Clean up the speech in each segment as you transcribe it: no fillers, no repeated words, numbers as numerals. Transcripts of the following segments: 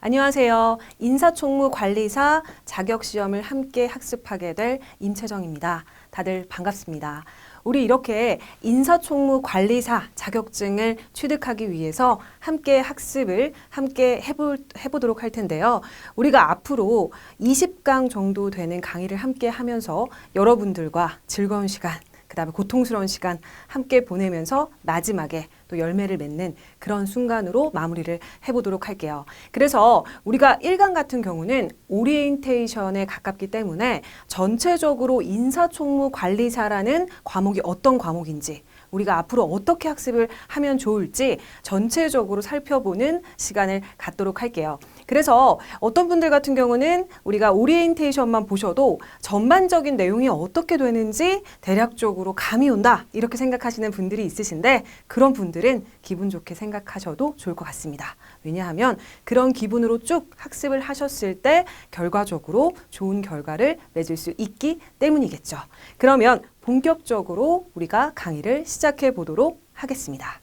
안녕하세요. 인사총무관리사 자격시험을 함께 학습하게 될 임채정입니다. 다들 반갑습니다. 우리 이렇게 인사총무관리사 자격증을 취득하기 위해서 함께 학습을 함께 해보도록 할 텐데요. 우리가 앞으로 20강 정도 되는 강의를 함께 하면서 여러분들과 즐거운 시간, 그 다음에 고통스러운 시간 함께 보내면서 마지막에 또 열매를 맺는 그런 순간으로 마무리를 해보도록 할게요. 그래서 우리가 1강 같은 경우는 오리엔테이션에 가깝기 때문에 전체적으로 인사총무관리사라는 과목이 어떤 과목인지, 우리가 앞으로 어떻게 학습을 하면 좋을지 전체적으로 살펴보는 시간을 갖도록 할게요. 그래서 어떤 분들 같은 경우는 우리가 오리엔테이션만 보셔도 전반적인 내용이 어떻게 되는지 대략적으로 감이 온다 이렇게 생각하시는 분들이 있으신데, 그런 분들은 기분 좋게 생각하셔도 좋을 것 같습니다. 왜냐하면 그런 기분으로 쭉 학습을 하셨을 때 결과적으로 좋은 결과를 맺을 수 있기 때문이겠죠. 그러면 본격적으로 우리가 강의를 시작해 보도록 하겠습니다.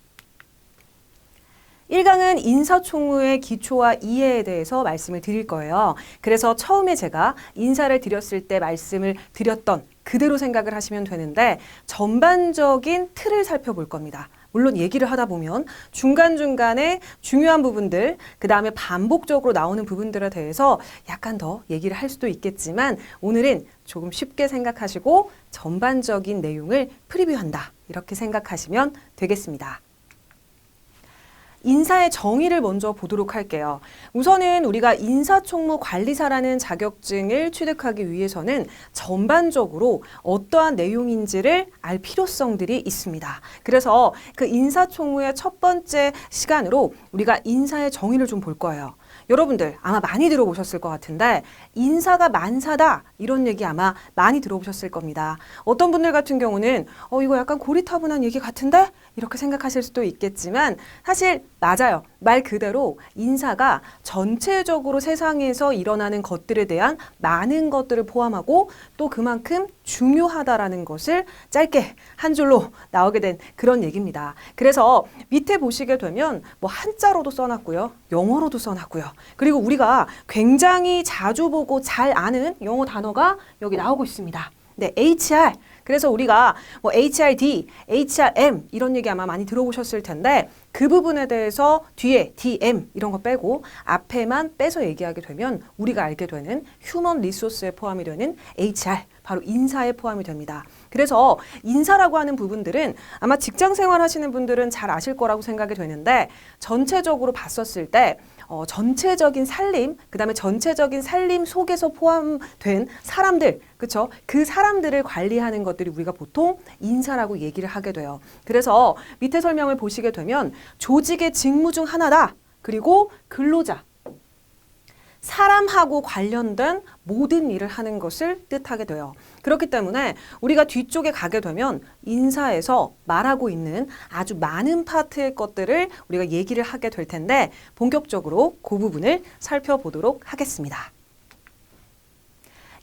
1강은 인사총무의 기초와 이해에 대해서 말씀을 드릴 거예요. 그래서 처음에 제가 인사를 드렸을 때 말씀을 드렸던 그대로 생각을 하시면 되는데, 전반적인 틀을 살펴볼 겁니다. 물론 얘기를 하다 보면 중간중간에 중요한 부분들, 그 다음에 반복적으로 나오는 부분들에 대해서 약간 더 얘기를 할 수도 있겠지만, 오늘은 조금 쉽게 생각하시고 전반적인 내용을 프리뷰한다 이렇게 생각하시면 되겠습니다. 인사의 정의를 먼저 보도록 할게요. 우선은 우리가 인사총무관리사라는 자격증을 취득하기 위해서는 전반적으로 어떠한 내용인지를 알 필요성들이 있습니다. 그래서 그 인사총무의 첫 번째 시간으로 우리가 인사의 정의를 좀 볼 거예요. 여러분들 아마 많이 들어보셨을 것 같은데, 인사가 만사다 이런 얘기 아마 많이 들어보셨을 겁니다. 어떤 분들 같은 경우는 이거 약간 고리타분한 얘기 같은데? 이렇게 생각하실 수도 있겠지만, 사실 맞아요. 말 그대로 인사가 전체적으로 세상에서 일어나는 것들에 대한 많은 것들을 포함하고 또 그만큼 중요하다라는 것을 짧게 한 줄로 나오게 된 그런 얘기입니다. 그래서 밑에 보시게 되면 뭐 한자로도 써놨고요. 영어로도 써놨고요. 그리고 우리가 굉장히 자주 보고 잘 아는 영어 단어가 여기 나오고 있습니다. 네, HR. 그래서 우리가 뭐 HRD, HRM 이런 얘기 아마 많이 들어보셨을 텐데, 그 부분에 대해서 뒤에 DM 이런 거 빼고 앞에만 빼서 얘기하게 되면 우리가 알게 되는 휴먼 리소스에 포함이 되는 HR, 바로 인사에 포함이 됩니다. 그래서 인사라고 하는 부분들은 아마 직장 생활 하시는 분들은 잘 아실 거라고 생각이 되는데, 전체적으로 봤었을 때 전체적인 살림, 그 다음에 전체적인 살림 속에서 포함된 사람들, 그렇죠? 그 사람들을 관리하는 것들이 우리가 보통 인사라고 얘기를 하게 돼요. 그래서 밑에 설명을 보시게 되면 조직의 직무 중 하나다. 그리고 근로자, 사람하고 관련된 모든 일을 하는 것을 뜻하게 돼요. 그렇기 때문에 우리가 뒤쪽에 가게 되면 인사에서 말하고 있는 아주 많은 파트의 것들을 우리가 얘기를 하게 될 텐데, 본격적으로 그 부분을 살펴보도록 하겠습니다.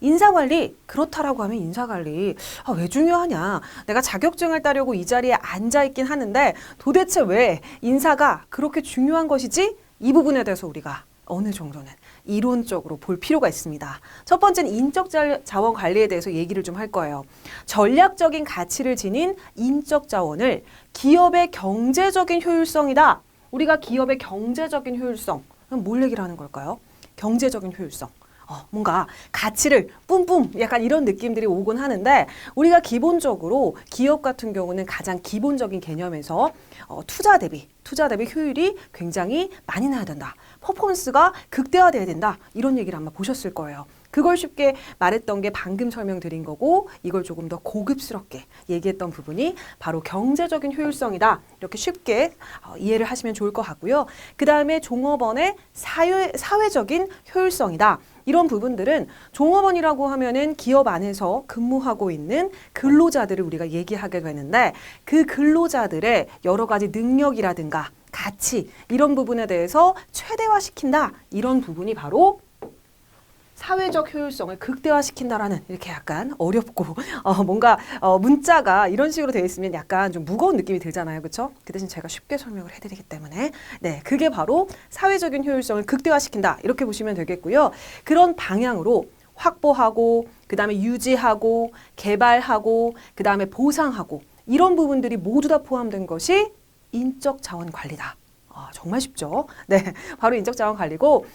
인사관리, 그렇다라고 하면 인사관리 왜 중요하냐? 내가 자격증을 따려고 이 자리에 앉아있긴 하는데 도대체 왜 인사가 그렇게 중요한 것이지? 이 부분에 대해서 우리가 어느 정도는 이론적으로 볼 필요가 있습니다. 첫 번째는 인적 자원 관리에 대해서 얘기를 좀 할 거예요. 전략적인 가치를 지닌 인적 자원을 기업의 경제적인 효율성이다. 우리가 기업의 경제적인 효율성, 뭘 얘기를 하는 걸까요? 경제적인 효율성. 뭔가 가치를 뿜뿜 약간 이런 느낌들이 오곤 하는데, 우리가 기본적으로 기업 같은 경우는 가장 기본적인 개념에서 투자 대비 효율이 굉장히 많이 나야 된다. 퍼포먼스가 극대화돼야 된다. 이런 얘기를 아마 보셨을 거예요. 그걸 쉽게 말했던 게 방금 설명드린 거고, 이걸 조금 더 고급스럽게 얘기했던 부분이 바로 경제적인 효율성이다. 이렇게 쉽게 이해를 하시면 좋을 것 같고요. 그 다음에 종업원의 사회적인 효율성이다. 이런 부분들은 종업원이라고 하면은 기업 안에서 근무하고 있는 근로자들을 우리가 얘기하게 되는데, 그 근로자들의 여러 가지 능력이라든가 가치, 이런 부분에 대해서 최대화시킨다. 이런 부분이 바로 사회적 효율성을 극대화시킨다라는 이렇게 약간 어렵고 뭔가 문자가 이런 식으로 되어 있으면 약간 좀 무거운 느낌이 들잖아요. 그렇죠? 그 대신 제가 쉽게 설명을 해드리기 때문에 네, 그게 바로 사회적인 효율성을 극대화시킨다 이렇게 보시면 되겠고요. 그런 방향으로 확보하고 그다음에 유지하고 개발하고 그다음에 보상하고 이런 부분들이 모두 다 포함된 것이 인적 자원 관리다. 정말 쉽죠? 네, 바로 인적 자원 관리고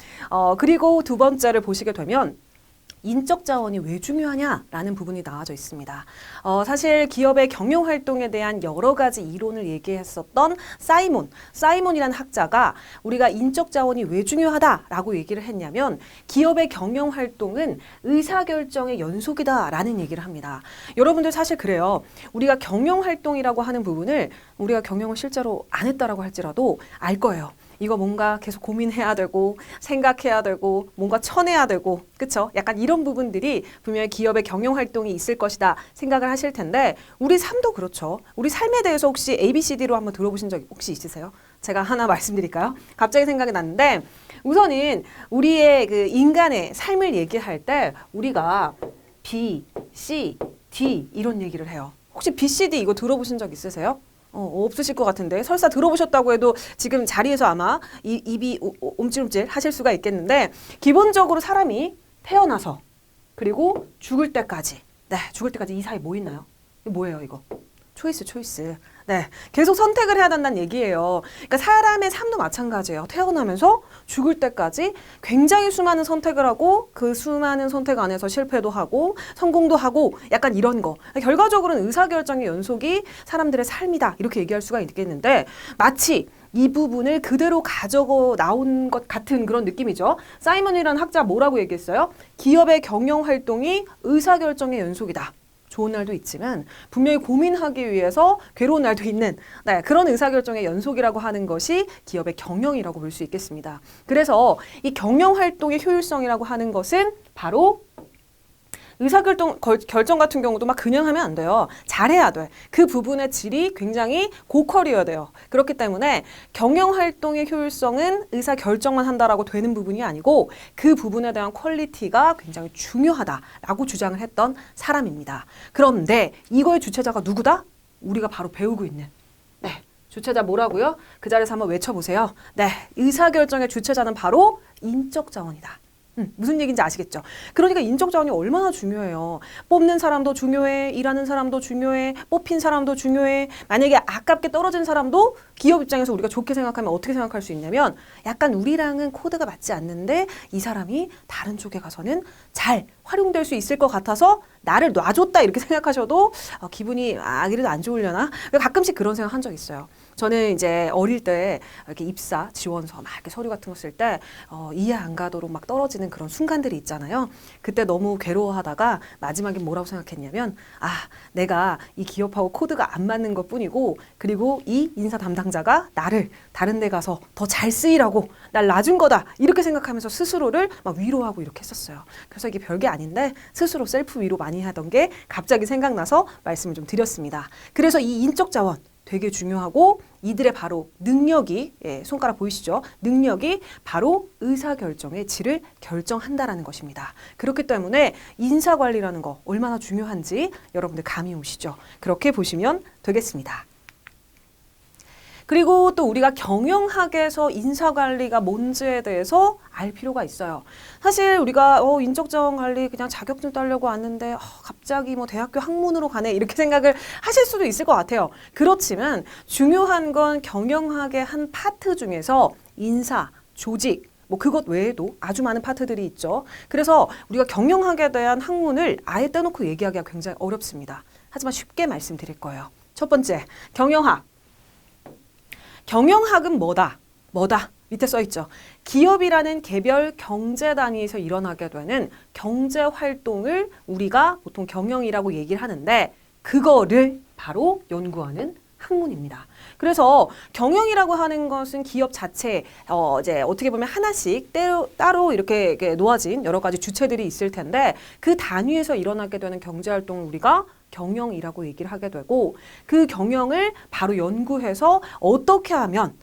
그리고 두 번째를 보시게 되면 인적 자원이 왜 중요하냐라는 부분이 나와져 있습니다. 사실 기업의 경영 활동에 대한 여러 가지 이론을 얘기했었던 사이몬이라는 학자가 우리가 인적 자원이 왜 중요하다라고 얘기를 했냐면 기업의 경영 활동은 의사결정의 연속이다라는 얘기를 합니다. 여러분들 사실 그래요. 우리가 경영 활동이라고 하는 부분을 우리가 경영을 실제로 안 했다라고 할지라도 알 거예요. 이거 뭔가 계속 고민해야 되고 생각해야 되고 뭔가 쳐내야 되고 그쵸? 약간 이런 부분들이 분명히 기업의 경영 활동이 있을 것이다 생각을 하실 텐데 우리 삶도 그렇죠. 우리 삶에 대해서 혹시 ABCD로 한번 들어보신 적 혹시 있으세요? 제가 하나 말씀드릴까요? 갑자기 생각이 났는데 우선은 우리의 그 인간의 삶을 얘기할 때 우리가 B, C, D 이런 얘기를 해요. 혹시 B, C, D 이거 들어보신 적 있으세요? 없으실 것 같은데 설사 들어보셨다고 해도 지금 자리에서 아마 입이 옴찔옴찔 하실 수가 있겠는데 기본적으로 사람이 태어나서 그리고 죽을 때까지 죽을 때까지 이 사이 뭐 있나요? 이거 뭐예요 이거? 초이스. 네, 계속 선택을 해야 된다는 얘기예요. 그러니까 사람의 삶도 마찬가지예요. 태어나면서 죽을 때까지 굉장히 수많은 선택을 하고 그 수많은 선택 안에서 실패도 하고 성공도 하고 약간 이런 거. 결과적으로는 의사결정의 연속이 사람들의 삶이다. 이렇게 얘기할 수가 있겠는데 마치 이 부분을 그대로 가져고 나온 것 같은 그런 느낌이죠. 사이먼이라는 학자 뭐라고 얘기했어요? 기업의 경영 활동이 의사결정의 연속이다. 좋은 날도 있지만 분명히 고민하기 위해서 괴로운 날도 있는 그런 의사결정의 연속이라고 하는 것이 기업의 경영이라고 볼 수 있겠습니다. 그래서 이 경영활동의 효율성이라고 하는 것은 바로 결정 같은 경우도 막 그냥 하면 안 돼요. 잘해야 돼. 그 부분의 질이 굉장히 고퀄이어야 돼요. 그렇기 때문에 경영활동의 효율성은 의사결정만 한다라고 되는 부분이 아니고 그 부분에 대한 퀄리티가 굉장히 중요하다라고 주장을 했던 사람입니다. 그런데 이거의 주체자가 누구다? 우리가 바로 배우고 있는. 네. 주체자 뭐라고요? 그 자리에서 한번 외쳐보세요. 네. 의사결정의 주체자는 바로 인적 자원이다. 무슨 얘기인지 아시겠죠? 그러니까 인적 자원이 얼마나 중요해요. 뽑는 사람도 중요해, 일하는 사람도 중요해, 뽑힌 사람도 중요해. 만약에 아깝게 떨어진 사람도 기업 입장에서 우리가 좋게 생각하면 어떻게 생각할 수 있냐면 약간 우리랑은 코드가 맞지 않는데 이 사람이 다른 쪽에 가서는 잘 활용될 수 있을 것 같아서 나를 놔줬다 이렇게 생각하셔도 기분이 그래도 안 좋으려나? 가끔씩 그런 생각 한 적 있어요. 저는 이제 어릴 때 이렇게 입사 지원서 막 이렇게 서류 같은 거 쓸 때 이해 안 가도록 막 떨어지는 그런 순간들이 있잖아요. 그때 너무 괴로워하다가 마지막에 뭐라고 생각했냐면 내가 이 기업하고 코드가 안 맞는 것뿐이고 그리고 이 인사 담당자가 나를 다른 데 가서 더 잘 쓰이라고 날 놔준 거다 이렇게 생각하면서 스스로를 막 위로하고 이렇게 했었어요. 그래서 이게 별게 아닌데 스스로 셀프 위로 많이 하던 게 갑자기 생각나서 말씀을 좀 드렸습니다. 그래서 이 인적 자원 되게 중요하고 이들의 바로 능력이 손가락 보이시죠? 능력이 바로 의사결정의 질을 결정한다라는 것입니다. 그렇기 때문에 인사관리라는 거 얼마나 중요한지 여러분들 감이 오시죠? 그렇게 보시면 되겠습니다. 그리고 또 우리가 경영학에서 인사관리가 뭔지에 대해서 알 필요가 있어요. 사실 우리가 인적자원 관리 그냥 자격증 따려고 왔는데 갑자기 뭐 대학교 학문으로 가네 이렇게 생각을 하실 수도 있을 것 같아요. 그렇지만 중요한 건 경영학의 한 파트 중에서 인사, 조직, 뭐 그것 외에도 아주 많은 파트들이 있죠. 그래서 우리가 경영학에 대한 학문을 아예 떼놓고 얘기하기가 굉장히 어렵습니다. 하지만 쉽게 말씀드릴 거예요. 첫 번째, 경영학. 경영학은 뭐다? 밑에 써있죠. 기업이라는 개별 경제 단위에서 일어나게 되는 경제 활동을 우리가 보통 경영이라고 얘기를 하는데 그거를 바로 연구하는 학문입니다. 그래서 경영이라고 하는 것은 기업 자체 이제 어떻게 보면 하나씩 따로 이렇게 놓아진 여러 가지 주체들이 있을 텐데 그 단위에서 일어나게 되는 경제 활동을 우리가 경영이라고 얘기를 하게 되고 그 경영을 바로 연구해서 어떻게 하면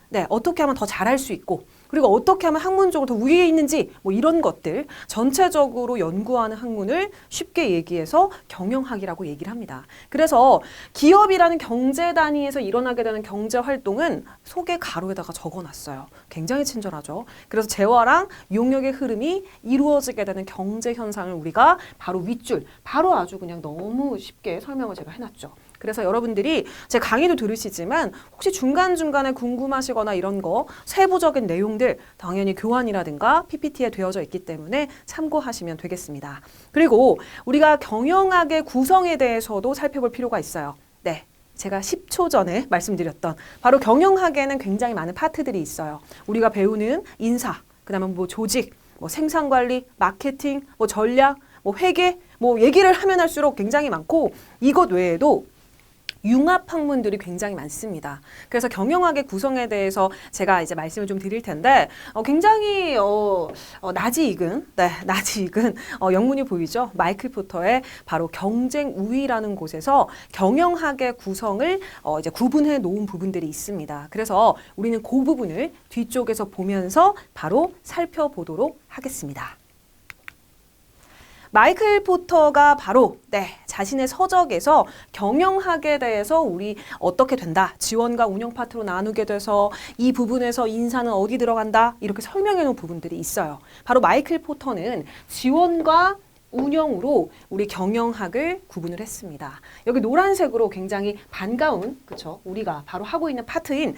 더 잘할 수 있고 그리고 어떻게 하면 학문적으로 더 위에 있는지 뭐 이런 것들 전체적으로 연구하는 학문을 쉽게 얘기해서 경영학이라고 얘기를 합니다. 그래서 기업이라는 경제 단위에서 일어나게 되는 경제 활동은 속에 가로에다가 적어놨어요. 굉장히 친절하죠. 그래서 재화랑 용역의 흐름이 이루어지게 되는 경제 현상을 우리가 바로 윗줄, 바로 아주 그냥 너무 쉽게 설명을 제가 해놨죠. 그래서 여러분들이 제 강의도 들으시지만 혹시 중간중간에 궁금하시거나 이런 거 세부적인 내용들 당연히 교환이라든가 PPT에 되어져 있기 때문에 참고하시면 되겠습니다. 그리고 우리가 경영학의 구성에 대해서도 살펴볼 필요가 있어요. 네. 제가 10초 전에 말씀드렸던 바로 경영학에는 굉장히 많은 파트들이 있어요. 우리가 배우는 인사, 그다음에 뭐 조직, 뭐 생산관리, 마케팅, 뭐 전략, 뭐 회계, 뭐 얘기를 하면 할수록 굉장히 많고 이것 외에도 융합 학문들이 굉장히 많습니다. 그래서 경영학의 구성에 대해서 제가 이제 말씀을 좀 드릴 텐데 굉장히 낯이 익은 영문이 보이죠? 마이클 포터의 바로 경쟁 우위라는 곳에서 경영학의 구성을 이제 구분해 놓은 부분들이 있습니다. 그래서 우리는 그 부분을 뒤쪽에서 보면서 바로 살펴보도록 하겠습니다. 마이클 포터가 바로 자신의 서적에서 경영학에 대해서 우리 어떻게 된다, 지원과 운영 파트로 나누게 돼서 이 부분에서 인사는 어디 들어간다 이렇게 설명해 놓은 부분들이 있어요. 바로 마이클 포터는 지원과 운영으로 우리 경영학을 구분을 했습니다. 여기 노란색으로 굉장히 반가운, 그쵸? 우리가 바로 하고 있는 파트인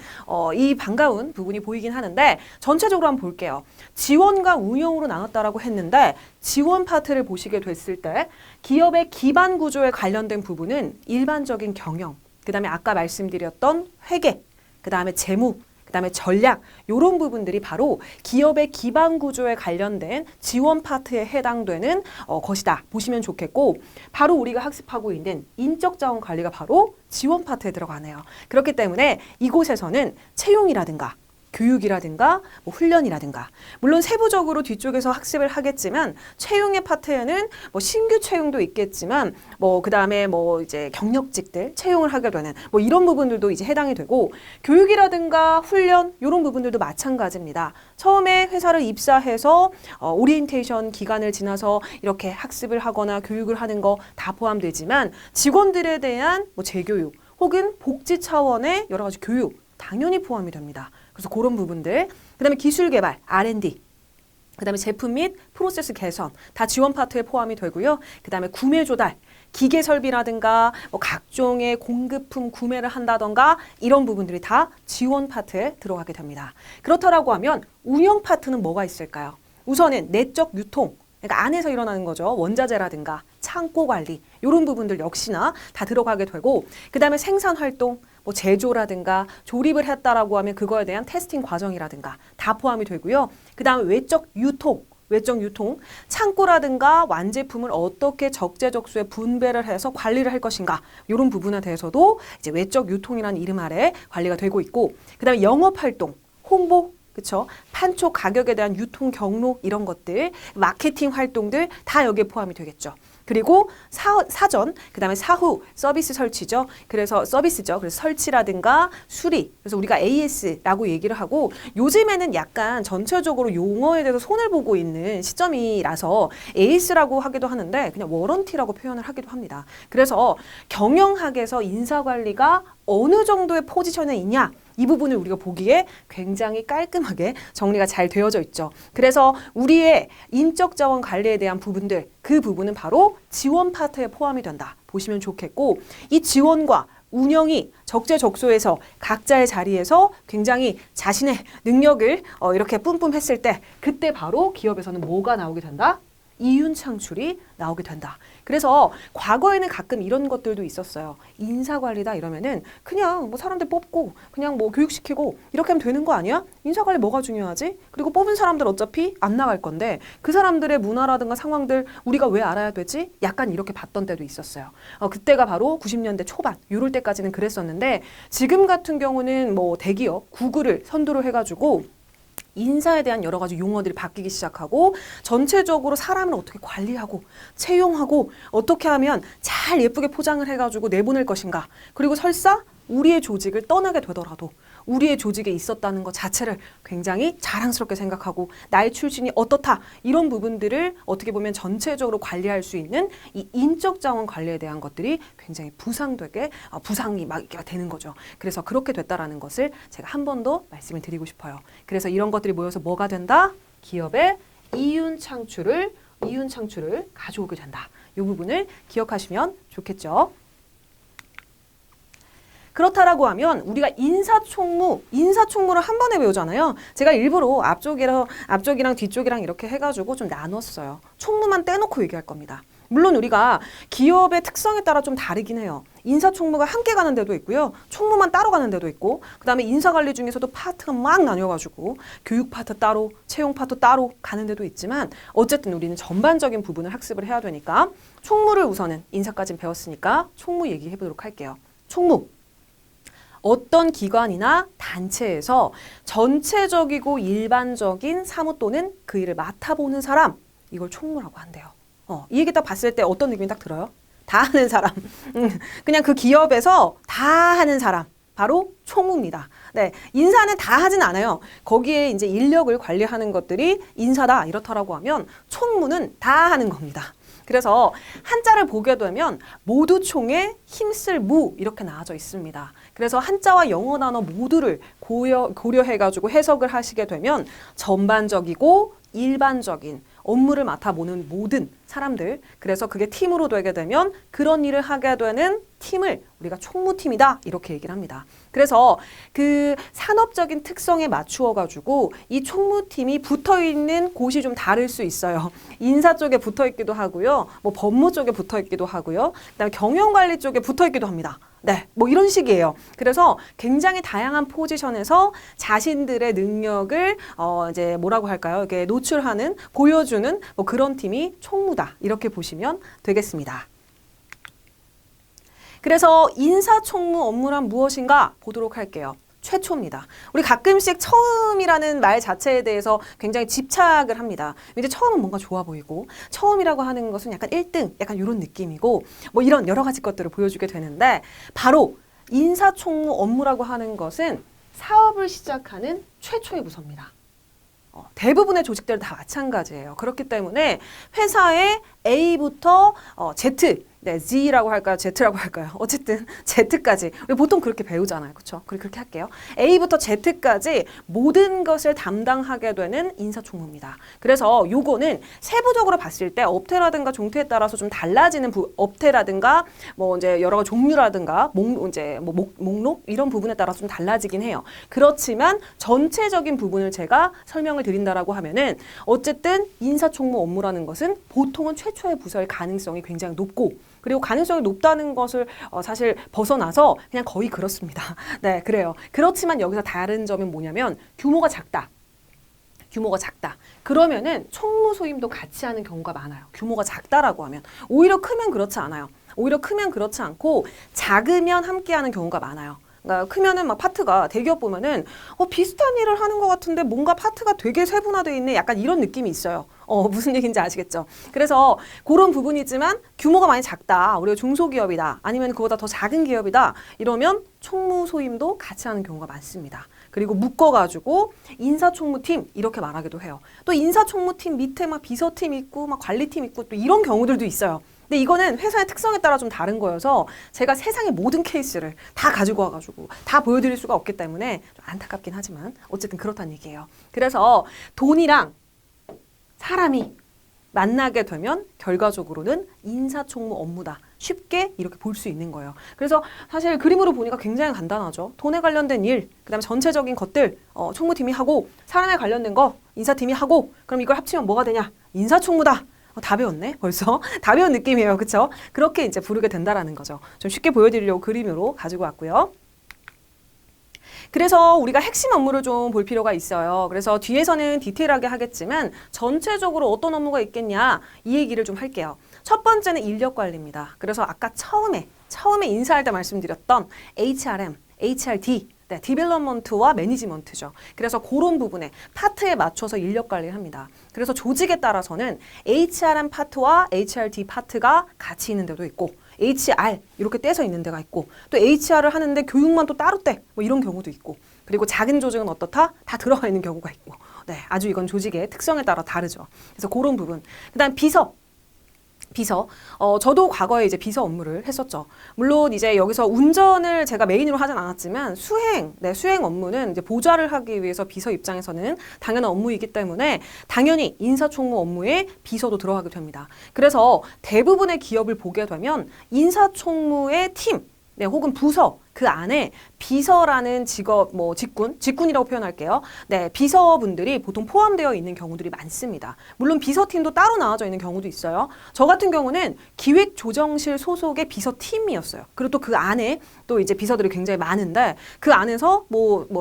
이 반가운 부분이 보이긴 하는데 전체적으로 한번 볼게요. 지원과 운영으로 나눴다라고 했는데 지원 파트를 보시게 됐을 때 기업의 기반 구조에 관련된 부분은 일반적인 경영, 그 다음에 아까 말씀드렸던 회계, 그 다음에 재무, 그 다음에 전략 이런 부분들이 바로 기업의 기반 구조에 관련된 지원 파트에 해당되는 것이다 보시면 좋겠고 바로 우리가 학습하고 있는 인적 자원 관리가 바로 지원 파트에 들어가네요. 그렇기 때문에 이곳에서는 채용이라든가 교육이라든가 뭐 훈련이라든가 물론 세부적으로 뒤쪽에서 학습을 하겠지만 채용의 파트에는 뭐 신규 채용도 있겠지만 뭐 그다음에 뭐 이제 경력직들 채용을 하게 되는 뭐 이런 부분들도 이제 해당이 되고 교육이라든가 훈련 이런 부분들도 마찬가지입니다. 처음에 회사를 입사해서 오리엔테이션 기간을 지나서 이렇게 학습을 하거나 교육을 하는 거 다 포함되지만 직원들에 대한 뭐 재교육 혹은 복지 차원의 여러 가지 교육 당연히 포함이 됩니다. 그래서 그런 부분들, 그 다음에 기술 개발, R&D, 그 다음에 제품 및 프로세스 개선 다 지원 파트에 포함이 되고요. 그 다음에 구매 조달, 기계 설비라든가 뭐 각종의 공급품 구매를 한다던가 이런 부분들이 다 지원 파트에 들어가게 됩니다. 그렇다라고 하면 운영 파트는 뭐가 있을까요? 우선은 내적 유통, 그러니까 안에서 일어나는 거죠. 원자재라든가 창고 관리 이런 부분들 역시나 다 들어가게 되고 그 다음에 생산 활동, 뭐 제조라든가 조립을 했다라고 하면 그거에 대한 테스팅 과정이라든가 다 포함이 되고요. 그 다음에 외적 유통, 창고라든가 완제품을 어떻게 적재적소에 분배를 해서 관리를 할 것인가 이런 부분에 대해서도 이제 외적 유통이라는 이름 아래 관리가 되고 있고 그 다음에 영업 활동, 홍보, 그쵸? 판촉 가격에 대한 유통 경로 이런 것들, 마케팅 활동들 다 여기에 포함이 되겠죠. 그리고 사전, 그 다음에 사후 서비스 설치죠. 그래서 서비스죠. 그래서 설치라든가 수리. 그래서 우리가 AS라고 얘기를 하고 요즘에는 약간 전체적으로 용어에 대해서 손을 보고 있는 시점이라서 AS라고 하기도 하는데 그냥 워런티라고 표현을 하기도 합니다. 그래서 경영학에서 인사관리가 어느 정도의 포지션에 있냐 이 부분을 우리가 보기에 굉장히 깔끔하게 정리가 잘 되어져 있죠. 그래서 우리의 인적 자원 관리에 대한 부분들 그 부분은 바로 지원 파트에 포함이 된다 보시면 좋겠고 이 지원과 운영이 적재적소에서 각자의 자리에서 굉장히 자신의 능력을 이렇게 뿜뿜했을 때 그때 바로 기업에서는 뭐가 나오게 된다? 이윤 창출이 나오게 된다. 그래서 과거에는 가끔 이런 것들도 있었어요. 인사관리다 이러면은 그냥 뭐 사람들 뽑고 그냥 뭐 교육시키고 이렇게 하면 되는 거 아니야? 인사관리 뭐가 중요하지? 그리고 뽑은 사람들 어차피 안 나갈 건데 그 사람들의 문화라든가 상황들 우리가 왜 알아야 되지? 약간 이렇게 봤던 때도 있었어요. 그때가 바로 90년대 초반 요럴 때까지는 그랬었는데 지금 같은 경우는 뭐 대기업 구글을 선두를 해가지고 인사에 대한 여러 가지 용어들이 바뀌기 시작하고 전체적으로 사람을 어떻게 관리하고 채용하고 어떻게 하면 잘 예쁘게 포장을 해가지고 내보낼 것인가 그리고 설사 우리의 조직을 떠나게 되더라도 우리의 조직에 있었다는 것 자체를 굉장히 자랑스럽게 생각하고 나의 출신이 어떻다 이런 부분들을 어떻게 보면 전체적으로 관리할 수 있는 이 인적 자원 관리에 대한 것들이 굉장히 부상이 막 되는 거죠. 그래서 그렇게 됐다라는 것을 제가 한 번 더 말씀을 드리고 싶어요. 그래서 이런 것들이 모여서 뭐가 된다? 기업의 이윤 창출을 가져오게 된다. 이 부분을 기억하시면 좋겠죠. 그렇다라고 하면 우리가 인사총무를 한 번에 배우잖아요. 제가 일부러 앞쪽이랑 뒤쪽이랑 이렇게 해가지고 좀 나눴어요. 총무만 떼놓고 얘기할 겁니다. 물론 우리가 기업의 특성에 따라 좀 다르긴 해요. 인사총무가 함께 가는 데도 있고요. 총무만 따로 가는 데도 있고 그 다음에 인사관리 중에서도 파트가 막 나뉘어가지고 교육 파트 따로, 채용 파트 따로 가는 데도 있지만 어쨌든 우리는 전반적인 부분을 학습을 해야 되니까 총무를 우선은 인사까지 배웠으니까 총무 얘기해보도록 할게요. 총무. 어떤 기관이나 단체에서 전체적이고 일반적인 사무 또는 그 일을 맡아보는 사람, 이걸 총무라고 한대요. 이 얘기 딱 봤을 때 어떤 느낌이 딱 들어요? 다 하는 사람. 그냥 그 기업에서 다 하는 사람. 바로 총무입니다. 네, 인사는 다 하진 않아요. 거기에 이제 인력을 관리하는 것들이 인사다 이렇다라고 하면 총무는 다 하는 겁니다. 그래서 한자를 보게 되면 모두 총에 힘쓸 무 이렇게 나와져 있습니다. 그래서 한자와 영어 단어 모두를 고려해가지고 해석을 하시게 되면 전반적이고 일반적인 업무를 맡아보는 모든 사람들, 그래서 그게 팀으로 되게 되면 그런 일을 하게 되는 팀을 우리가 총무팀이다 이렇게 얘기를 합니다. 그래서 그 산업적인 특성에 맞추어 가지고 이 총무팀이 붙어있는 곳이 좀 다를 수 있어요. 인사 쪽에 붙어있기도 하고요. 뭐 법무 쪽에 붙어있기도 하고요. 그다음에 경영관리 쪽에 붙어있기도 합니다. 네, 뭐 이런 식이에요. 그래서 굉장히 다양한 포지션에서 자신들의 능력을 이제 뭐라고 할까요? 이렇게 노출하는, 보여주는 뭐 그런 팀이 총무다 이렇게 보시면 되겠습니다. 그래서 인사총무 업무란 무엇인가 보도록 할게요. 최초입니다. 우리 가끔씩 처음이라는 말 자체에 대해서 굉장히 집착을 합니다. 이제 처음은 뭔가 좋아 보이고 처음이라고 하는 것은 약간 1등, 약간 이런 느낌이고 뭐 이런 여러 가지 것들을 보여주게 되는데 바로 인사총무 업무라고 하는 것은 사업을 시작하는 최초의 부서입니다. 대부분의 조직들 다 마찬가지예요. 그렇기 때문에 회사의 A부터 Z, 네, Z라고 할까요? Z라고 할까요? 어쨌든 Z까지 우리 보통 그렇게 배우잖아요. 그렇죠? 그렇게 할게요. A부터 Z까지 모든 것을 담당하게 되는 인사총무입니다. 그래서 요거는 세부적으로 봤을 때 업태라든가 종태에 따라서 좀 달라지는 업태라든가 뭐 이제 여러 가지 종류라든가 목록 이런 부분에 따라서 좀 달라지긴 해요. 그렇지만 전체적인 부분을 제가 설명을 드린다라고 하면은 어쨌든 인사총무 업무라는 것은 보통은 최초의 부서일 가능성이 굉장히 높고 그리고 가능성이 높다는 것을 사실 벗어나서 그냥 거의 그렇습니다. 네, 그래요. 그렇지만 여기서 다른 점은 뭐냐면 규모가 작다. 그러면은 총무 소임도 같이 하는 경우가 많아요. 규모가 작다라고 하면. 오히려 크면 그렇지 않아요. 오히려 크면 그렇지 않고 작으면 함께 하는 경우가 많아요. 그러니까 크면은 막 파트가 대기업 보면은 비슷한 일을 하는 것 같은데 뭔가 파트가 되게 세분화되어 있네. 약간 이런 느낌이 있어요. 무슨 얘기인지 아시겠죠? 그래서 그런 부분이지만 규모가 많이 작다. 우리가 중소기업이다. 아니면 그보다 더 작은 기업이다. 이러면 총무 소임도 같이 하는 경우가 많습니다. 그리고 묶어가지고 인사총무팀 이렇게 말하기도 해요. 또 인사총무팀 밑에 막 비서팀 있고 막 관리팀 있고 또 이런 경우들도 있어요. 근데 이거는 회사의 특성에 따라 좀 다른 거여서 제가 세상의 모든 케이스를 다 가지고 와가지고 다 보여드릴 수가 없기 때문에 좀 안타깝긴 하지만 어쨌든 그렇다는 얘기예요. 그래서 돈이랑 사람이 만나게 되면 결과적으로는 인사총무 업무다. 쉽게 이렇게 볼 수 있는 거예요. 그래서 사실 그림으로 보니까 굉장히 간단하죠. 돈에 관련된 일, 그다음에 전체적인 것들 총무팀이 하고 사람에 관련된 거 인사팀이 하고 그럼 이걸 합치면 뭐가 되냐? 인사총무다. 다 배웠네 벌써. 다 배운 느낌이에요. 그렇죠? 그렇게 이제 부르게 된다라는 거죠. 좀 쉽게 보여드리려고 그림으로 가지고 왔고요. 그래서 우리가 핵심 업무를 좀 볼 필요가 있어요. 그래서 뒤에서는 디테일하게 하겠지만 전체적으로 어떤 업무가 있겠냐 이 얘기를 좀 할게요. 첫 번째는 인력 관리입니다. 그래서 아까 처음에 인사할 때 말씀드렸던 HRM, HRD 네, 디벨롭먼트와 매니지먼트죠. 그래서 그런 부분에 파트에 맞춰서 인력 관리를 합니다. 그래서 조직에 따라서는 HRM 파트와 HRD 파트가 같이 있는 데도 있고 HR 이렇게 떼서 있는 데가 있고 또 HR을 하는데 교육만 또 따로 떼. 뭐 이런 경우도 있고 그리고 작은 조직은 어떻다? 다 들어가 있는 경우가 있고 네, 아주 이건 조직의 특성에 따라 다르죠. 그래서 그런 부분. 그다음 비서. 저도 과거에 이제 비서 업무를 했었죠. 물론 이제 여기서 운전을 제가 메인으로 하진 않았지만 수행 업무는 이제 보좌를 하기 위해서 비서 입장에서는 당연한 업무이기 때문에 당연히 인사총무 업무에 비서도 들어가게 됩니다. 그래서 대부분의 기업을 보게 되면 인사총무의 팀, 네, 혹은 부서 그 안에 비서라는 직업, 직군이라고 표현할게요. 네, 비서분들이 보통 포함되어 있는 경우들이 많습니다. 물론 비서팀도 따로 나와져 있는 경우도 있어요. 저 같은 경우는 기획조정실 소속의 비서팀이었어요. 그리고 또 그 안에 또 이제 비서들이 굉장히 많은데 그 안에서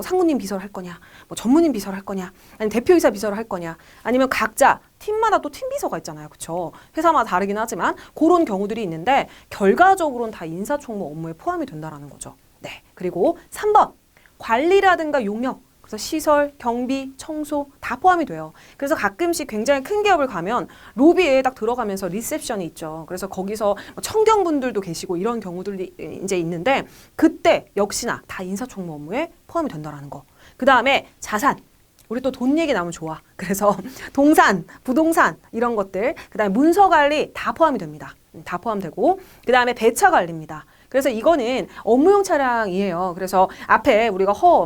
상무님 비서를 할 거냐, 전무님 비서를 할 거냐, 아니면 대표이사 비서를 할 거냐, 아니면 각자 팀마다 또 팀 비서가 있잖아요. 그렇죠? 회사마다 다르긴 하지만 그런 경우들이 있는데 결과적으로는 다 인사총무 업무에 포함이 된다라는 거죠. 네. 그리고 3번 관리라든가 용역, 그래서 시설, 경비, 청소 다 포함이 돼요. 그래서 가끔씩 굉장히 큰 기업을 가면 로비에 딱 들어가면서 리셉션이 있죠. 그래서 거기서 청경분들도 계시고 이런 경우들이 이제 있는데 그때 역시나 다 인사총무 업무에 포함이 된다라는 거. 그 다음에 자산. 우리 또 돈 얘기 나오면 좋아. 그래서 동산, 부동산 이런 것들, 그 다음에 문서 관리 다 포함이 됩니다. 다 포함되고 그 다음에 배차 관리입니다. 그래서 이거는 업무용 차량이에요. 그래서 앞에 우리가 호,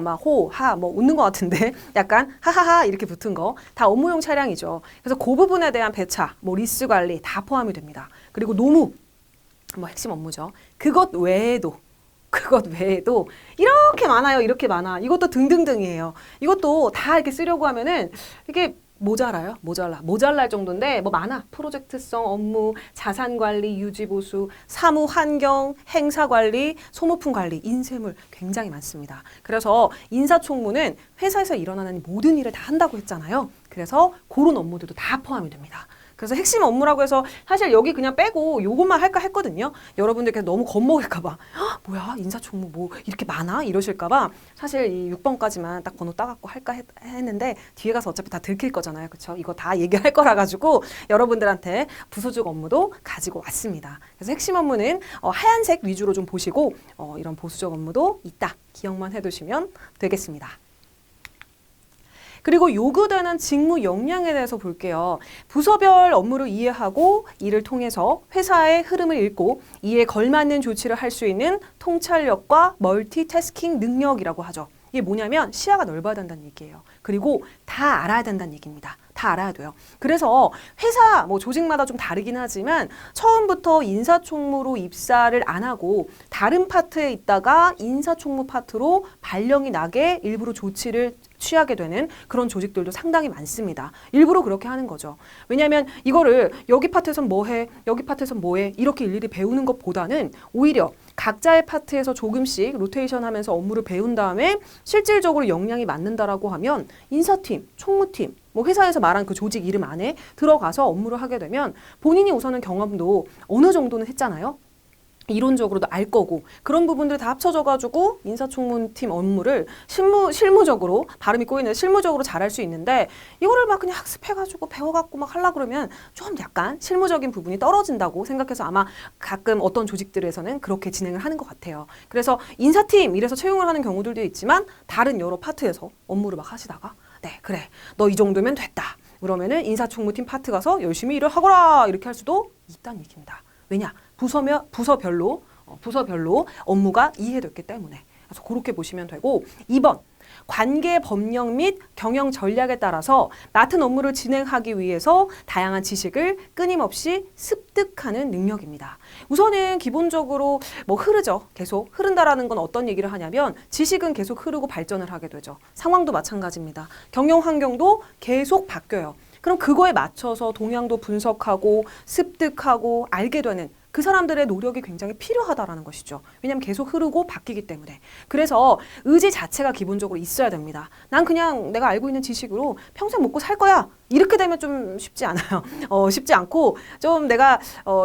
하, 웃는 것 같은데 약간 하하하 이렇게 붙은 거 다 업무용 차량이죠. 그래서 그 부분에 대한 배차, 리스 관리 다 포함이 됩니다. 그리고 노무, 핵심 업무죠. 그것 외에도 이렇게 많아요. 이렇게 많아. 이것도 등등등이에요. 이것도 다 이렇게 쓰려고 하면은 이게 모자라요. 모자랄 정도인데 많아. 프로젝트성 업무, 자산관리, 유지보수, 사무 환경, 행사관리, 소모품 관리, 인쇄물 굉장히 많습니다. 그래서 인사총무는 회사에서 일어나는 모든 일을 다 한다고 했잖아요. 그래서 그런 업무들도 다 포함이 됩니다. 그래서 핵심 업무라고 해서 사실 여기 그냥 빼고 요것만 할까 했거든요. 여러분들께서 너무 겁먹을까봐 뭐야 인사총무 이렇게 많아? 이러실까봐 사실 이 6번까지만 딱 번호 따갖고 할까 했는데 뒤에 가서 어차피 다 들킬 거잖아요. 그렇죠? 이거 다 얘기할 거라 가지고 여러분들한테 부수적 업무도 가지고 왔습니다. 그래서 핵심 업무는 하얀색 위주로 좀 보시고 이런 보수적 업무도 있다. 기억만 해두시면 되겠습니다. 그리고 요구되는 직무 역량에 대해서 볼게요. 부서별 업무를 이해하고 이를 통해서 회사의 흐름을 읽고 이에 걸맞는 조치를 할 수 있는 통찰력과 멀티태스킹 능력이라고 하죠. 이게 뭐냐면 시야가 넓어야 된다는 얘기예요. 그리고 다 알아야 된다는 얘기입니다. 다 알아야 돼요. 그래서 회사 조직마다 좀 다르긴 하지만 처음부터 인사총무로 입사를 안 하고 다른 파트에 있다가 인사총무 파트로 발령이 나게 일부러 조치를 취하게 되는 그런 조직들도 상당히 많습니다. 일부러 그렇게 하는 거죠. 왜냐하면 이거를 여기 파트에선 뭐 해, 여기 파트에선 뭐 해 이렇게 일일이 배우는 것보다는 오히려 각자의 파트에서 조금씩 로테이션 하면서 업무를 배운 다음에 실질적으로 역량이 맞는다라고 하면 인사팀, 총무팀, 회사에서 말한 그 조직 이름 안에 들어가서 업무를 하게 되면 본인이 우선은 경험도 어느 정도는 했잖아요. 이론적으로도 알 거고 그런 부분들 다 합쳐져가지고 인사총무팀 업무를 실무적으로 발음이 꼬이는데 실무적으로 잘할 수 있는데 이거를 그냥 학습해가지고 배워갖고 하려고 그러면 좀 약간 실무적인 부분이 떨어진다고 생각해서 아마 가끔 어떤 조직들에서는 그렇게 진행을 하는 것 같아요. 그래서 인사팀 이래서 채용을 하는 경우들도 있지만 다른 여러 파트에서 업무를 하시다가 네 그래 너 이 정도면 됐다. 그러면은 인사총무팀 파트 가서 열심히 일을 하거라 이렇게 할 수도 있다는 얘기입니다. 왜냐? 부서별로 업무가 이해됐기 때문에. 그래서 그렇게 보시면 되고 2번 관계 법령 및 경영 전략에 따라서 맡은 업무를 진행하기 위해서 다양한 지식을 끊임없이 습득하는 능력입니다. 우선은 기본적으로 흐르죠. 계속 흐른다라는 건 어떤 얘기를 하냐면 지식은 계속 흐르고 발전을 하게 되죠. 상황도 마찬가지입니다. 경영 환경도 계속 바뀌어요. 그럼 그거에 맞춰서 동향도 분석하고 습득하고 알게 되는 그 사람들의 노력이 굉장히 필요하다라는 것이죠. 왜냐하면 계속 흐르고 바뀌기 때문에. 그래서 의지 자체가 기본적으로 있어야 됩니다. 난 그냥 내가 알고 있는 지식으로 평생 먹고 살 거야. 이렇게 되면 좀 쉽지 않아요. 쉽지 않고 좀 내가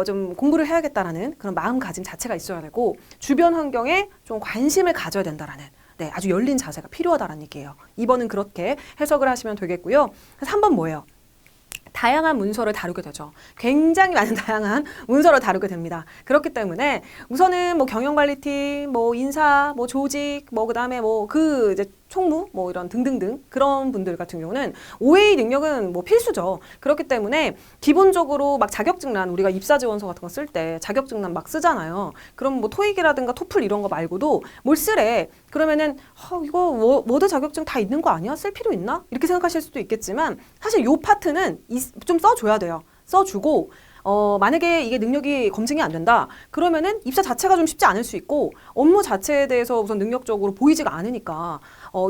좀 공부를 해야겠다라는 그런 마음가짐 자체가 있어야 되고 주변 환경에 좀 관심을 가져야 된다라는 네, 아주 열린 자세가 필요하다라는 얘기예요. 2번은 그렇게 해석을 하시면 되겠고요. 3번 뭐예요? 다양한 문서를 다루게 되죠. 굉장히 많은 다양한 문서를 다루게 됩니다. 그렇기 때문에 우선은 뭐 경영관리팀, 뭐 인사, 뭐 조직, 뭐 그다음에 뭐 그 이제 총무, 뭐 이런 등등등 그런 분들 같은 경우는 OA 능력은 뭐 필수죠. 그렇기 때문에 기본적으로 막 자격증란 우리가 입사지원서 같은 거 쓸 때 자격증란 막 쓰잖아요. 그럼 뭐 토익이라든가 토플 이런 거 말고도 뭘 쓰래? 그러면은 이거 워드 자격증 다 있는 거 아니야? 쓸 필요 있나? 이렇게 생각하실 수도 있겠지만 사실 요 파트는 좀 써줘야 돼요. 써주고 만약에 이게 능력이 검증이 안 된다. 그러면은 입사 자체가 좀 쉽지 않을 수 있고 업무 자체에 대해서 우선 능력적으로 보이지가 않으니까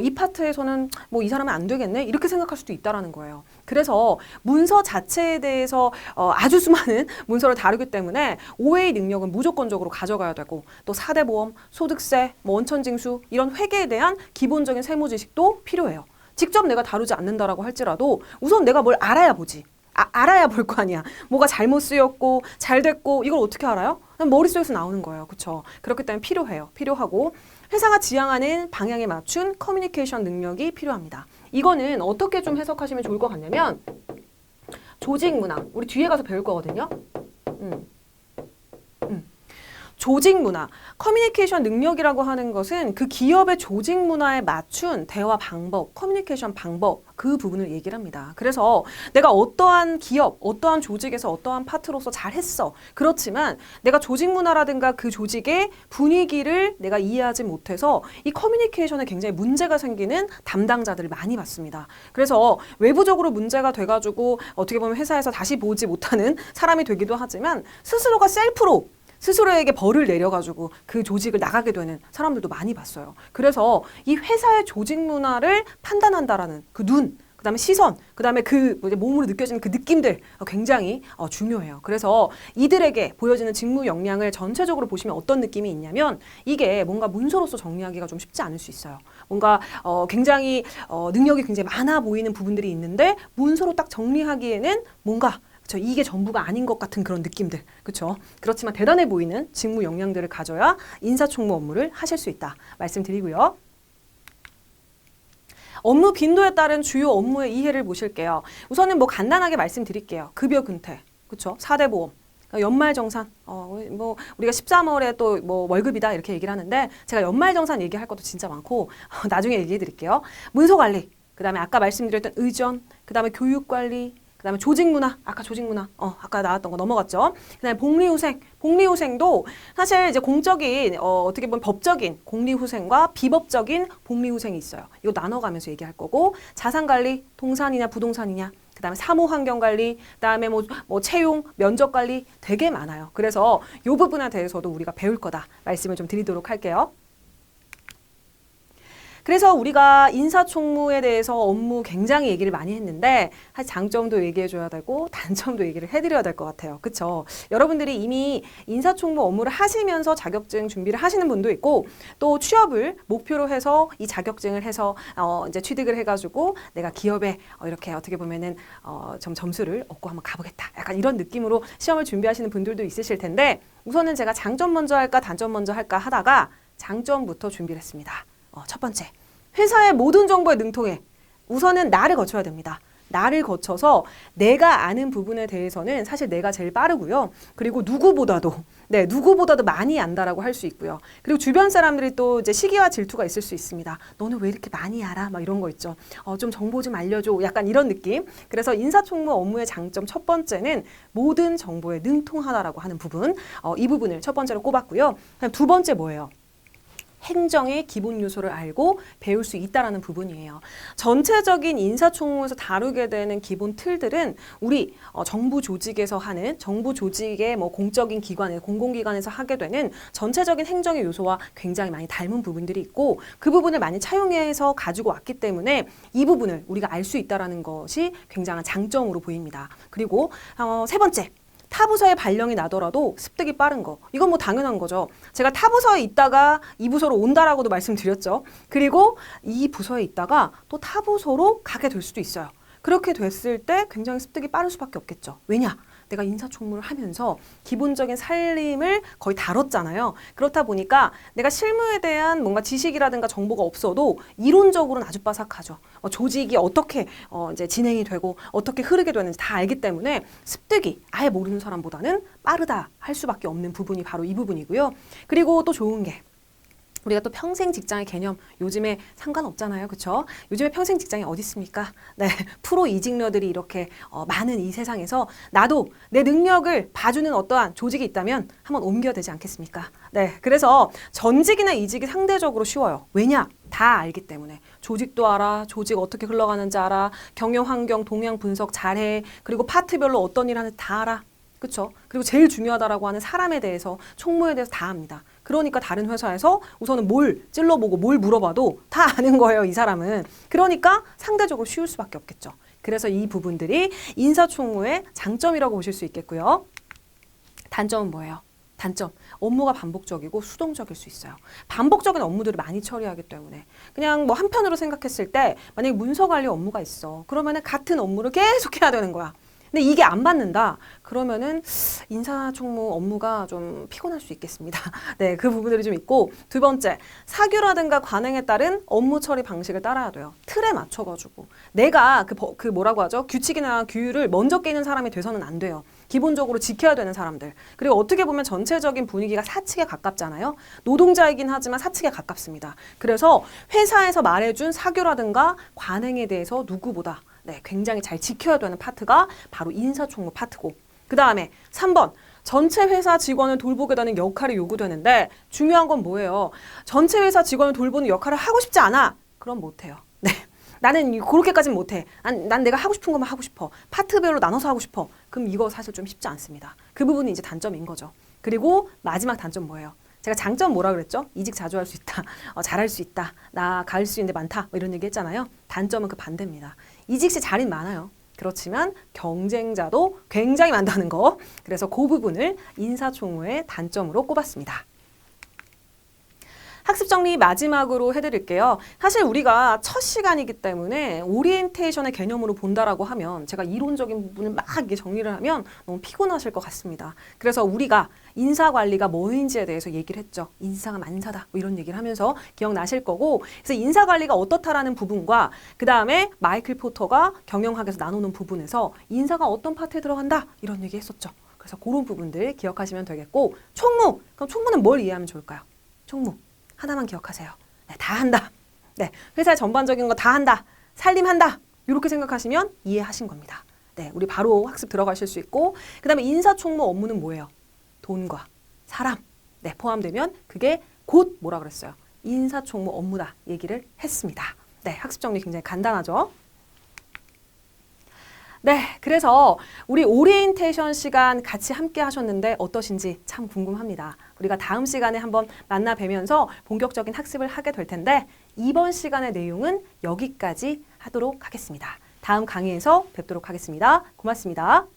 이 파트에서는 뭐 이 사람은 안 되겠네 이렇게 생각할 수도 있다라는 거예요. 그래서 문서 자체에 대해서 아주 수많은 문서를 다루기 때문에 OA 능력은 무조건적으로 가져가야 되고 또 4대 보험, 소득세, 뭐 원천징수 이런 회계에 대한 기본적인 세무 지식도 필요해요. 직접 내가 다루지 않는다라고 할지라도 우선 내가 뭘 알아야 보지. 알아야 볼 거 아니야. 뭐가 잘못 쓰였고 잘 됐고 이걸 어떻게 알아요? 머릿속에서 나오는 거예요. 그렇죠? 그렇기 때문에 필요해요. 필요하고 회사가 지향하는 방향에 맞춘 커뮤니케이션 능력이 필요합니다. 이거는 어떻게 좀 해석하시면 좋을 것 같냐면 조직 문화. 우리 뒤에 가서 배울 거거든요. 조직 문화, 커뮤니케이션 능력이라고 하는 것은 그 기업의 조직 문화에 맞춘 대화 방법, 커뮤니케이션 방법 그 부분을 얘기를 합니다. 그래서 내가 어떠한 기업, 어떠한 조직에서 어떠한 파트로서 잘했어. 그렇지만 내가 조직 문화라든가 그 조직의 분위기를 내가 이해하지 못해서 이 커뮤니케이션에 굉장히 문제가 생기는 담당자들을 많이 봤습니다. 그래서 외부적으로 문제가 돼가지고 어떻게 보면 회사에서 다시 보지 못하는 사람이 되기도 하지만 스스로가 셀프로 스스로에게 벌을 내려가지고 그 조직을 나가게 되는 사람들도 많이 봤어요. 그래서 이 회사의 조직 문화를 판단한다라는 그 눈, 그 다음에 시선, 그 다음에 그 몸으로 느껴지는 그 느낌들 굉장히 중요해요. 그래서 이들에게 보여지는 직무 역량을 전체적으로 보시면 어떤 느낌이 있냐면 이게 뭔가 문서로서 정리하기가 좀 쉽지 않을 수 있어요. 뭔가 굉장히 능력이 굉장히 많아 보이는 부분들이 있는데 문서로 딱 정리하기에는 뭔가 이게 전부가 아닌 것 같은 그런 느낌들. 그렇죠? 그렇지만 대단해 보이는 직무 역량들을 가져야 인사총무 업무를 하실 수 있다. 말씀드리고요. 업무 빈도에 따른 주요 업무의 이해를 보실게요. 우선은 뭐 간단하게 말씀드릴게요. 급여 근태. 그렇죠? 4대 보험. 연말정산, 뭐, 우리가 13월에 또 뭐 월급이다 이렇게 얘기를 하는데 제가 연말정산 얘기할 것도 진짜 많고 나중에 얘기해 드릴게요. 문서관리, 그 다음에 아까 말씀드렸던 의전, 그 다음에 교육관리, 그 다음에 조직문화, 아까 조직문화, 아까 나왔던 거 넘어갔죠. 그 다음에 복리후생, 복리후생도 사실 이제 공적인, 어떻게 보면 법적인 공리후생과 비법적인 복리후생이 있어요. 이거 나눠가면서 얘기할 거고, 자산관리, 동산이냐 부동산이냐, 그 다음에 사무환경관리, 그 다음에 뭐 채용, 면접관리 되게 많아요. 그래서 이 부분에 대해서도 우리가 배울 거다 말씀을 좀 드리도록 할게요. 그래서 우리가 인사총무에 대해서 업무 굉장히 얘기를 많이 했는데 사실 장점도 얘기해줘야 되고 단점도 얘기를 해드려야 될 것 같아요. 그렇죠? 여러분들이 이미 인사총무 업무를 하시면서 자격증 준비를 하시는 분도 있고 또 취업을 목표로 해서 이 자격증을 해서 이제 취득을 해가지고 내가 기업에 이렇게 어떻게 보면은 점수를 얻고 한번 가보겠다. 약간 이런 느낌으로 시험을 준비하시는 분들도 있으실 텐데 우선은 제가 장점 먼저 할까 단점 먼저 할까 하다가 장점부터 준비를 했습니다. 첫 번째, 회사의 모든 정보에 능통해. 우선은 나를 거쳐야 됩니다. 나를 거쳐서 내가 아는 부분에 대해서는 사실 내가 제일 빠르고요. 그리고 누구보다도 많이 안다라고 할 수 있고요. 그리고 주변 사람들이 또 이제 시기와 질투가 있을 수 있습니다. 너는 왜 이렇게 많이 알아? 막 이런 거 있죠. 좀 정보 좀 알려줘. 약간 이런 느낌. 그래서 인사총무 업무의 장점 첫 번째는 모든 정보에 능통하다라고 하는 부분. 이 부분을 첫 번째로 꼽았고요. 그다음 두 번째 뭐예요? 행정의 기본 요소를 알고 배울 수 있다라는 부분이에요. 전체적인 인사총무에서 다루게 되는 기본 틀들은 우리 정부 조직에서 하는 정부 조직의 뭐 공적인 기관에 공공기관에서 하게 되는 전체적인 행정의 요소와 굉장히 많이 닮은 부분들이 있고 그 부분을 많이 차용해서 가지고 왔기 때문에 이 부분을 우리가 알 수 있다라는 것이 굉장한 장점으로 보입니다. 그리고 세 번째. 타부서에 발령이 나더라도 습득이 빠른 거. 이건 뭐 당연한 거죠. 제가 타부서에 있다가 이 부서로 온다라고도 말씀드렸죠. 그리고 이 부서에 있다가 또 타부서로 가게 될 수도 있어요. 그렇게 됐을 때 굉장히 습득이 빠를 수밖에 없겠죠. 왜냐? 내가 인사총무를 하면서 기본적인 살림을 거의 다뤘잖아요. 그렇다 보니까 내가 실무에 대한 뭔가 지식이라든가 정보가 없어도 이론적으로는 아주 빠삭하죠. 조직이 어떻게 이제 진행이 되고 어떻게 흐르게 되는지 다 알기 때문에 습득이 아예 모르는 사람보다는 빠르다 할 수밖에 없는 부분이 바로 이 부분이고요. 그리고 또 좋은 게 우리가 또 평생 직장의 개념 요즘에 상관없잖아요. 그렇죠? 요즘에 평생 직장이 어디 있습니까? 네, 프로 이직러들이 이렇게 많은 이 세상에서 나도 내 능력을 봐주는 어떠한 조직이 있다면 한번 옮겨야 되지 않겠습니까? 네, 그래서 전직이나 이직이 상대적으로 쉬워요. 왜냐? 다 알기 때문에. 조직도 알아, 조직 어떻게 흘러가는지 알아, 경영 환경, 동향 분석 잘해, 그리고 파트별로 어떤 일 하는지 다 알아. 그렇죠? 그리고 제일 중요하다라고 하는 사람에 대해서, 총무에 대해서 다 압니다. 그러니까 다른 회사에서 우선은 뭘 찔러보고 뭘 물어봐도 다 아는 거예요, 이 사람은. 그러니까 상대적으로 쉬울 수밖에 없겠죠. 그래서 이 부분들이 인사총무의 장점이라고 보실 수 있겠고요. 단점은 뭐예요? 단점, 업무가 반복적이고 수동적일 수 있어요. 반복적인 업무들을 많이 처리하기 때문에 그냥 뭐 한편으로 생각했을 때 만약에 문서 관리 업무가 있어. 그러면은 같은 업무를 계속 해야 되는 거야. 근데 이게 안 받는다. 그러면은 인사총무 업무가 좀 피곤할 수 있겠습니다. 네, 그 부분들이 좀 있고, 두 번째, 사규라든가 관행에 따른 업무 처리 방식을 따라야 돼요. 틀에 맞춰가지고 내가 그 뭐라고 하죠? 규칙이나 규율을 먼저 깨는 사람이 돼서는 안 돼요. 기본적으로 지켜야 되는 사람들. 그리고 어떻게 보면 전체적인 분위기가 사측에 가깝잖아요. 노동자이긴 하지만 사측에 가깝습니다. 그래서 회사에서 말해준 사규라든가 관행에 대해서 누구보다 굉장히 잘 지켜야 되는 파트가 바로 인사총무 파트고, 그 다음에 3번, 전체 회사 직원을 돌보게 되는 역할이 요구되는데 중요한 건 뭐예요? 전체 회사 직원을 돌보는 역할을 하고 싶지 않아. 그럼 못해요. 네. 나는 그렇게까지는 못해. 난 내가 하고 싶은 것만 하고 싶어. 파트별로 나눠서 하고 싶어. 그럼 이거 사실 좀 쉽지 않습니다. 그 부분이 이제 단점인 거죠. 그리고 마지막 단점 뭐예요? 제가 장점 뭐라 그랬죠? 이직 자주 할 수 있다. 잘할 수 있다. 나 갈 수 있는데 많다. 뭐 이런 얘기 했잖아요. 단점은 그 반대입니다. 이직 시 자리는 많아요. 그렇지만 경쟁자도 굉장히 많다는 거. 그래서 그 부분을 인사총무의 단점으로 꼽았습니다. 학습 정리 마지막으로 해드릴게요. 사실 우리가 첫 시간이기 때문에 오리엔테이션의 개념으로 본다라고 하면 제가 이론적인 부분을 막 이렇게 정리를 하면 너무 피곤하실 것 같습니다. 그래서 우리가 인사관리가 뭐인지에 대해서 얘기를 했죠. 인사가 만사다 뭐 이런 얘기를 하면서 기억나실 거고, 그래서 인사관리가 어떻다라는 부분과 그 다음에 마이클 포터가 경영학에서 나누는 부분에서 인사가 어떤 파트에 들어간다 이런 얘기 했었죠. 그래서 그런 부분들 기억하시면 되겠고, 총무! 그럼 총무는 뭘 이해하면 좋을까요? 총무 하나만 기억하세요. 네, 다 한다. 네, 회사의 전반적인 거 다 한다. 살림한다. 이렇게 생각하시면 이해하신 겁니다. 네, 우리 바로 학습 들어가실 수 있고, 그 다음에 인사총무 업무는 뭐예요? 돈과 사람. 네, 포함되면 그게 곧 뭐라 그랬어요? 인사총무 업무다 얘기를 했습니다. 네, 학습 정리 굉장히 간단하죠? 네, 그래서 우리 오리엔테이션 시간 같이 함께 하셨는데 어떠신지 참 궁금합니다. 우리가 다음 시간에 한번 만나 뵈면서 본격적인 학습을 하게 될 텐데, 이번 시간의 내용은 여기까지 하도록 하겠습니다. 다음 강의에서 뵙도록 하겠습니다. 고맙습니다.